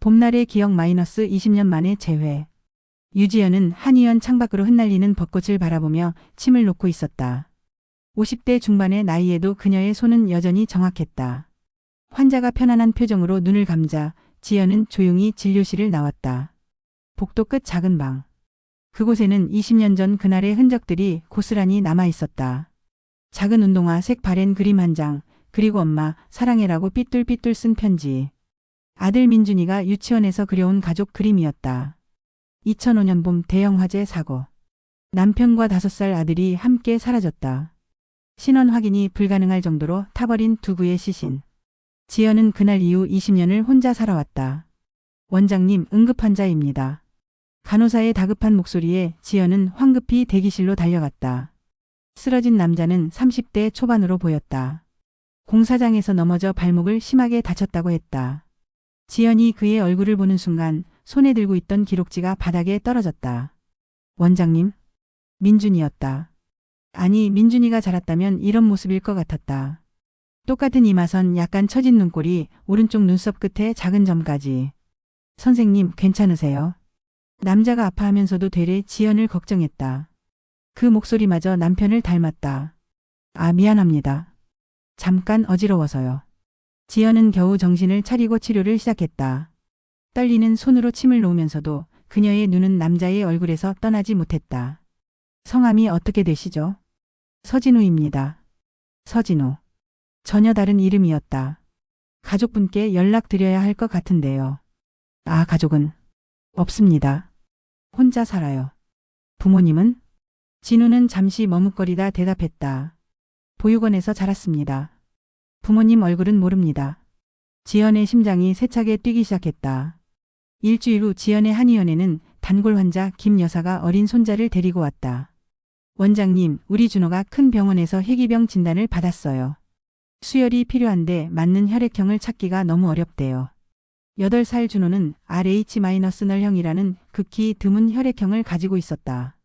봄날의 기억 마이너스 20년 만에 재회. 유지연은 한의원 창밖으로 흩날리는 벚꽃을 바라보며 침을 놓고 있었다. 50대 중반의 나이에도 그녀의 손은 여전히 정확했다. 환자가 편안한 표정으로 눈을 감자 지연은 조용히 진료실을 나왔다. 복도 끝 작은 방. 그곳에는 20년 전 그날의 흔적들이 고스란히 남아 있었다. 작은 운동화 색 바랜 그림 한 장, 그리고 엄마 사랑해라고 삐뚤삐뚤 쓴 편지. 아들 민준이가 유치원에서 그려온 가족 그림이었다. 2005년 봄 대형 화재 사고. 남편과 5살 아들이 함께 사라졌다. 신원 확인이 불가능할 정도로 타버린 두구의 시신. 지연은 그날 이후 20년을 혼자 살아왔다. 원장님, 응급환자입니다. 간호사의 다급한 목소리에 지연은 황급히 대기실로 달려갔다. 쓰러진 남자는 30대 초반으로 보였다. 공사장에서 넘어져 발목을 심하게 다쳤다고 했다. 지연이 그의 얼굴을 보는 순간 손에 들고 있던 기록지가 바닥에 떨어졌다. 원장님? 민준이었다. 아니, 민준이가 자랐다면 이런 모습일 것 같았다. 똑같은 이마선 약간 처진 눈꼬리, 오른쪽 눈썹 끝에 작은 점까지. 선생님, 괜찮으세요? 남자가 아파하면서도 되레 지연을 걱정했다. 그 목소리마저 남편을 닮았다. 아, 미안합니다. 잠깐 어지러워서요. 지연은 겨우 정신을 차리고 치료를 시작했다. 떨리는 손으로 침을 놓으면서도 그녀의 눈은 남자의 얼굴에서 떠나지 못했다. 성함이 어떻게 되시죠? 서진우입니다. 서진우. 전혀 다른 이름이었다. 가족분께 연락드려야 할 것 같은데요. 아, 가족은 없습니다. 혼자 살아요. 부모님은? 진우는 잠시 머뭇거리다 대답했다. 보육원에서 자랐습니다. 부모님 얼굴은 모릅니다. 지연의 심장이 세차게 뛰기 시작했다. 일주일 후 지연의 한의원에는 단골 환자 김 여사가 어린 손자를 데리고 왔다. 원장님, 우리 준호가 큰 병원에서 희귀병 진단을 받았어요. 수혈이 필요한데 맞는 혈액형을 찾기가 너무 어렵대요. 8살 준호는 RH-널형이라는 극히 드문 혈액형을 가지고 있었다.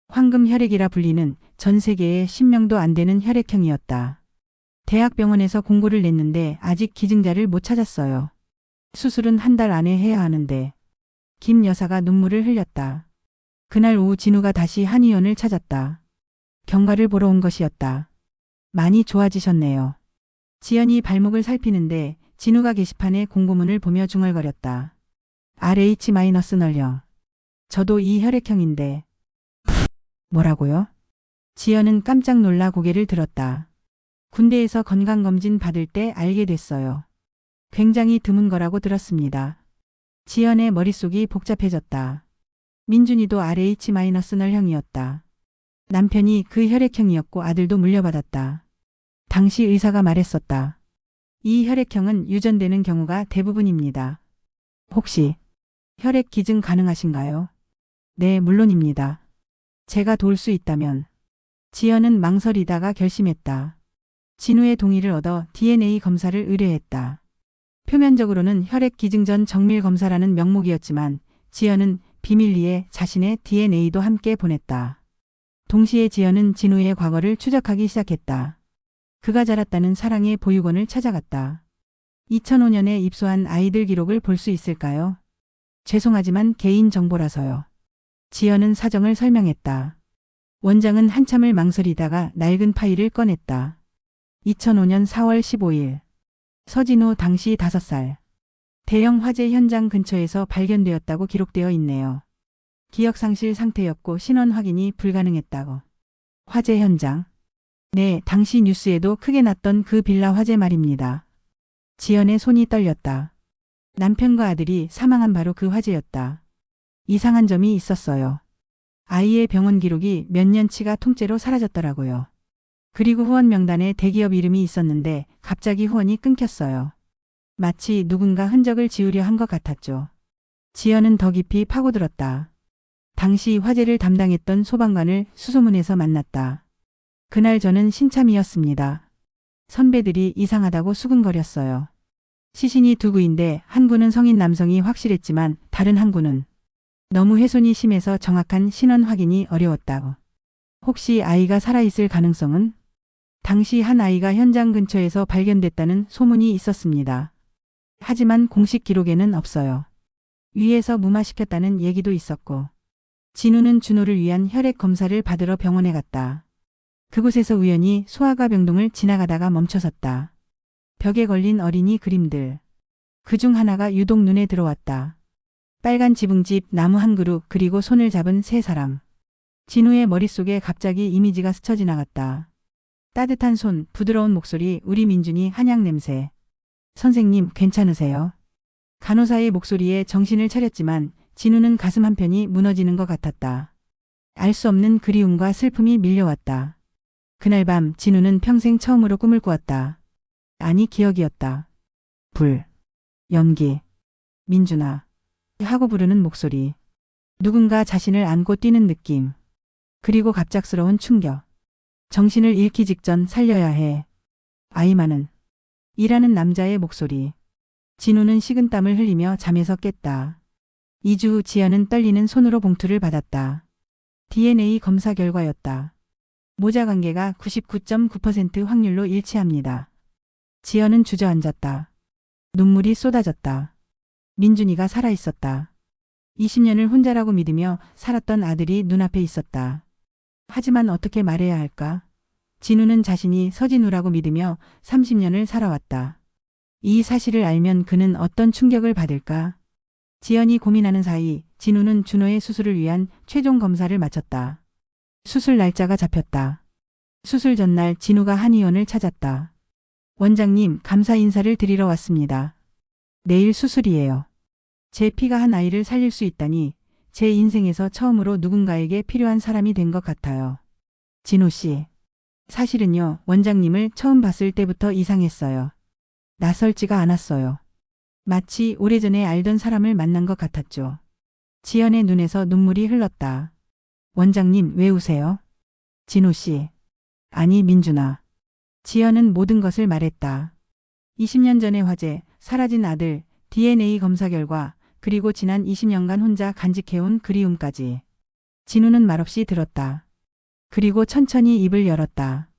황금 혈액이라 불리는 전 세계에 10명도 안 되는 혈액형이었다. 대학병원에서 공고를 냈는데 아직 기증자를 못 찾았어요. 수술은 한 달 안에 해야 하는데. 김 여사가 눈물을 흘렸다. 그날 오후 진우가 다시 한의원을 찾았다. 경과를 보러 온 것이었다. 많이 좋아지셨네요. 지연이 발목을 살피는데 진우가 게시판에 공고문을 보며 중얼거렸다. RH-널형. 저도 이 혈액형인데. 뭐라고요? 지연은 깜짝 놀라 고개를 들었다. 군대에서 건강검진 받을 때 알게 됐어요. 굉장히 드문 거라고 들었습니다. 지연의 머릿속이 복잡해졌다. 민준이도 RH-널형이었다. 남편이 그 혈액형이었고 아들도 물려받았다. 당시 의사가 말했었다. 이 혈액형은 유전되는 경우가 대부분입니다. 혹시 혈액 기증 가능하신가요? 네, 물론입니다. 제가 도울 수 있다면. 지연은 망설이다가 결심했다. 진우의 동의를 얻어 DNA 검사를 의뢰했다. 표면적으로는 혈액 기증 전 정밀 검사라는 명목이었지만 지연은 비밀리에 자신의 DNA도 함께 보냈다. 동시에 지연은 진우의 과거를 추적하기 시작했다. 그가 자랐다는 사랑의 보육원을 찾아갔다. 2005년에 입소한 아이들 기록을 볼 수 있을까요? 죄송하지만 개인 정보라서요. 지연은 사정을 설명했다. 원장은 한참을 망설이다가 낡은 파일을 꺼냈다. 2005년 4월 15일. 서진우 당시 5살. 대형 화재 현장 근처에서 발견되었다고 기록되어 있네요. 기억상실 상태였고 신원 확인이 불가능했다고. 화재 현장. 네, 당시 뉴스에도 크게 났던 그 빌라 화재 말입니다. 지연의 손이 떨렸다. 남편과 아들이 사망한 바로 그 화재였다. 이상한 점이 있었어요. 아이의 병원 기록이 몇 년치가 통째로 사라졌더라고요. 그리고 후원 명단에 대기업 이름이 있었는데 갑자기 후원이 끊겼어요. 마치 누군가 흔적을 지우려 한 것 같았죠. 지연은 더 깊이 파고들었다. 당시 화재를 담당했던 소방관을 수소문에서 만났다. 그날 저는 신참이었습니다. 선배들이 이상하다고 수근거렸어요. 시신이 두 구인데 한 구는 성인 남성이 확실했지만 다른 한 구는 너무 훼손이 심해서 정확한 신원 확인이 어려웠다고. 혹시 아이가 살아있을 가능성은? 당시 한 아이가 현장 근처에서 발견됐다는 소문이 있었습니다. 하지만 공식 기록에는 없어요. 위에서 무마시켰다는 얘기도 있었고. 진우는 준호를 위한 혈액 검사를 받으러 병원에 갔다. 그곳에서 우연히 소아과 병동을 지나가다가 멈춰섰다. 벽에 걸린 어린이 그림들. 그중 하나가 유독 눈에 들어왔다. 빨간 지붕집, 나무 한 그루, 그리고 손을 잡은 세 사람. 진우의 머릿속에 갑자기 이미지가 스쳐 지나갔다. 따뜻한 손, 부드러운 목소리, 우리 민준이 한약 냄새. 선생님, 괜찮으세요? 간호사의 목소리에 정신을 차렸지만 진우는 가슴 한편이 무너지는 것 같았다. 알 수 없는 그리움과 슬픔이 밀려왔다. 그날 밤 진우는 평생 처음으로 꿈을 꾸었다. 아니, 기억이었다. 불, 연기, 민준아 하고 부르는 목소리. 누군가 자신을 안고 뛰는 느낌. 그리고 갑작스러운 충격. 정신을 잃기 직전 살려야 해. 아이만은. 이라는 남자의 목소리. 진우는 식은땀을 흘리며 잠에서 깼다. 2주 후 지연은 떨리는 손으로 봉투를 받았다. DNA 검사 결과였다. 모자 관계가 99.9% 확률로 일치합니다. 지연은 주저앉았다. 눈물이 쏟아졌다. 민준이가 살아있었다. 20년을 혼자라고 믿으며 살았던 아들이 눈앞에 있었다. 하지만 어떻게 말해야 할까? 진우는 자신이 서진우라고 믿으며 30년을 살아왔다. 이 사실을 알면 그는 어떤 충격을 받을까? 지연이 고민하는 사이 진우는 준호의 수술을 위한 최종 검사를 마쳤다. 수술 날짜가 잡혔다. 수술 전날 진우가 한의원을 찾았다. 원장님, 감사 인사를 드리러 왔습니다. 내일 수술이에요. 제 피가 한 아이를 살릴 수 있다니 제 인생에서 처음으로 누군가에게 필요한 사람이 된 것 같아요. 진우 씨. 사실은요, 원장님을 처음 봤을 때부터 이상했어요. 낯설지가 않았어요. 마치 오래전에 알던 사람을 만난 것 같았죠. 지연의 눈에서 눈물이 흘렀다. 원장님, 왜 우세요? 진우 씨. 아니, 민준아. 지연은 모든 것을 말했다. 20년 전의 화재, 사라진 아들, DNA 검사 결과, 그리고 지난 20년간 혼자 간직해온 그리움까지. 진우는 말없이 들었다. 그리고 천천히 입을 열었다.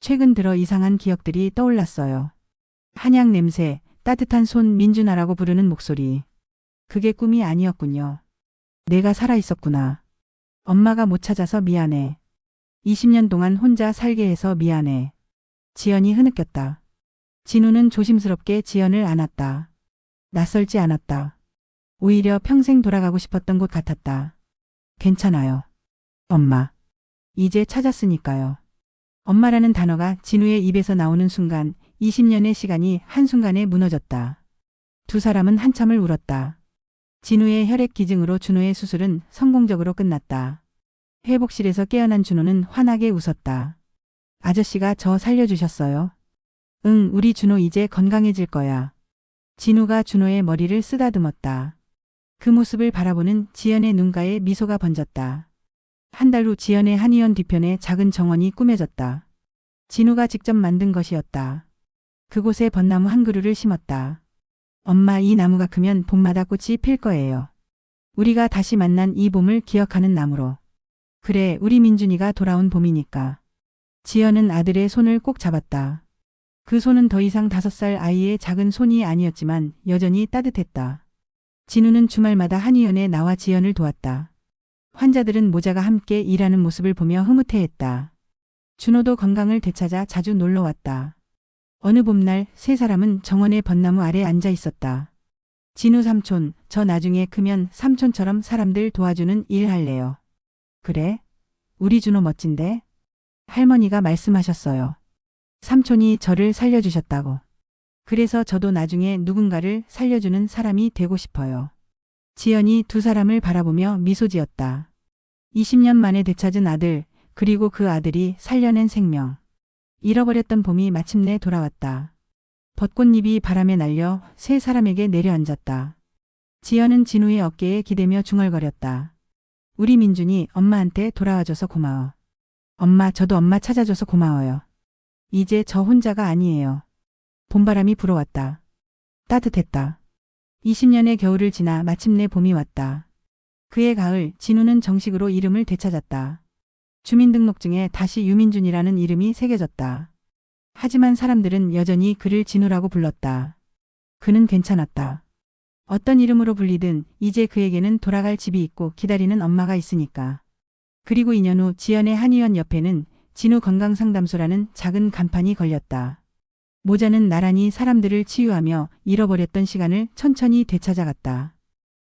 최근 들어 이상한 기억들이 떠올랐어요. 한약 냄새, 따뜻한 손, 민준아라고 부르는 목소리. 그게 꿈이 아니었군요. 내가 살아있었구나. 엄마가 못 찾아서 미안해. 20년 동안 혼자 살게 해서 미안해. 지연이 흐느꼈다. 진우는 조심스럽게 지연을 안았다. 낯설지 않았다. 오히려 평생 돌아가고 싶었던 곳 같았다. 괜찮아요. 엄마. 이제 찾았으니까요. 엄마라는 단어가 진우의 입에서 나오는 순간 20년의 시간이 한순간에 무너졌다. 두 사람은 한참을 울었다. 진우의 혈액 기증으로 준호의 수술은 성공적으로 끝났다. 회복실에서 깨어난 준호는 환하게 웃었다. 아저씨가 저 살려주셨어요? 응, 우리 준호 이제 건강해질 거야. 진우가 준호의 머리를 쓰다듬었다. 그 모습을 바라보는 지연의 눈가에 미소가 번졌다. 한 달 후 지연의 한의원 뒤편에 작은 정원이 꾸며졌다. 진우가 직접 만든 것이었다. 그곳에 벚나무 한 그루를 심었다. 엄마, 이 나무가 크면 봄마다 꽃이 필 거예요. 우리가 다시 만난 이 봄을 기억하는 나무로. 그래, 우리 민준이가 돌아온 봄이니까. 지연은 아들의 손을 꼭 잡았다. 그 손은 더 이상 5살 아이의 작은 손이 아니었지만 여전히 따뜻했다. 진우는 주말마다 한의원에 나와 지연을 도왔다. 환자들은 모자가 함께 일하는 모습을 보며 흐뭇해했다. 준호도 건강을 되찾아 자주 놀러왔다. 어느 봄날 세 사람은 정원의 벚나무 아래 앉아 있었다. 진우 삼촌, 저 나중에 크면 삼촌처럼 사람들 도와주는 일 할래요. 그래? 우리 준호 멋진데? 할머니가 말씀하셨어요. 삼촌이 저를 살려주셨다고. 그래서 저도 나중에 누군가를 살려주는 사람이 되고 싶어요. 지연이 두 사람을 바라보며 미소 지었다. 20년 만에 되찾은 아들, 그리고 그 아들이 살려낸 생명. 잃어버렸던 봄이 마침내 돌아왔다. 벚꽃잎이 바람에 날려 세 사람에게 내려앉았다. 지연은 진우의 어깨에 기대며 중얼거렸다. 우리 민준이 엄마한테 돌아와줘서 고마워. 엄마, 저도 엄마 찾아줘서 고마워요. 이제 저 혼자가 아니에요. 봄바람이 불어왔다. 따뜻했다. 20년의 겨울을 지나 마침내 봄이 왔다. 그해 가을, 진우는 정식으로 이름을 되찾았다. 주민등록증에 다시 유민준이라는 이름이 새겨졌다. 하지만 사람들은 여전히 그를 진우라고 불렀다. 그는 괜찮았다. 어떤 이름으로 불리든 이제 그에게는 돌아갈 집이 있고 기다리는 엄마가 있으니까. 그리고 2년 후 지연의 한의원 옆에는 진우 건강상담소라는 작은 간판이 걸렸다. 모자는 나란히 사람들을 치유하며 잃어버렸던 시간을 천천히 되찾아갔다.